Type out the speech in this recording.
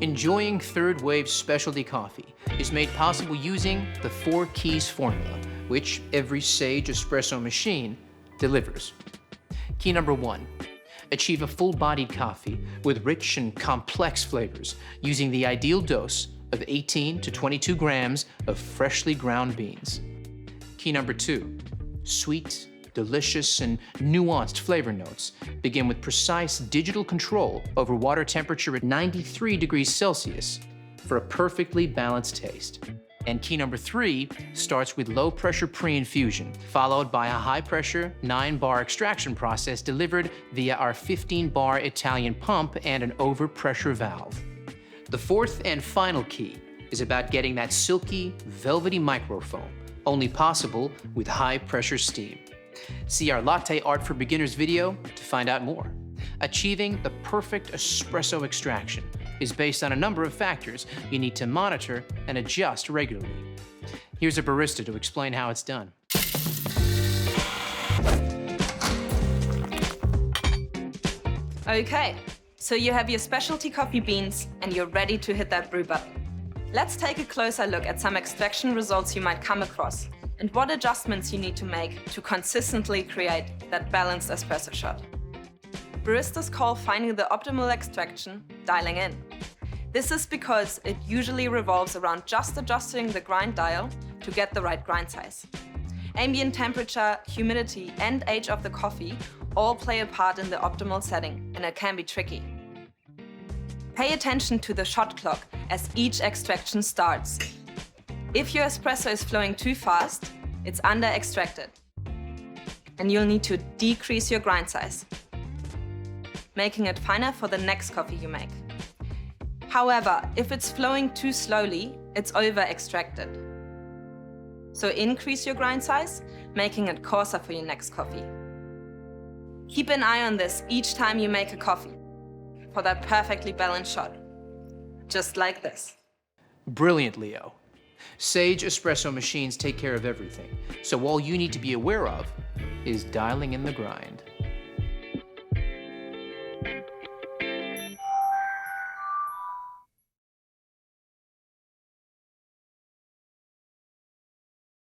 Enjoying third wave specialty coffee is made possible using the 4 keys formula, which every Sage espresso machine delivers. Key number 1, achieve a full-bodied coffee with rich and complex flavors using the ideal dose of 18 to 22 grams of freshly ground beans. Key number 2, sweet, delicious, and nuanced flavor notes begin with precise digital control over water temperature at 93 degrees Celsius for a perfectly balanced taste. And key number 3 starts with low-pressure pre-infusion, followed by a high-pressure 9-bar extraction process delivered via our 15-bar Italian pump and an overpressure valve. The 4th and final key is about getting that silky, velvety microfoam, only possible with high-pressure steam. See our Latte Art for Beginners video to find out more. Achieving the perfect espresso extraction is based on a number of factors you need to monitor and adjust regularly. Here's a barista to explain how it's done. Okay, so you have your specialty coffee beans and you're ready to hit that brew button. Let's take a closer look at some extraction results you might come across and what adjustments you need to make to consistently create that balanced espresso shot. Baristas call finding the optimal extraction dialing in. This is because it usually revolves around just adjusting the grind dial to get the right grind size. Ambient temperature, humidity, and age of the coffee all play a part in the optimal setting, and it can be tricky. Pay attention to the shot clock as each extraction starts. If your espresso is flowing too fast, it's under-extracted, and you'll need to decrease your grind size, making it finer for the next coffee you make. However, if it's flowing too slowly, it's over-extracted. So increase your grind size, making it coarser for your next coffee. Keep an eye on this each time you make a coffee for that perfectly balanced shot, just like this. Brilliant, Leo. Sage espresso machines take care of everything, so all you need to be aware of is dialing in the grind.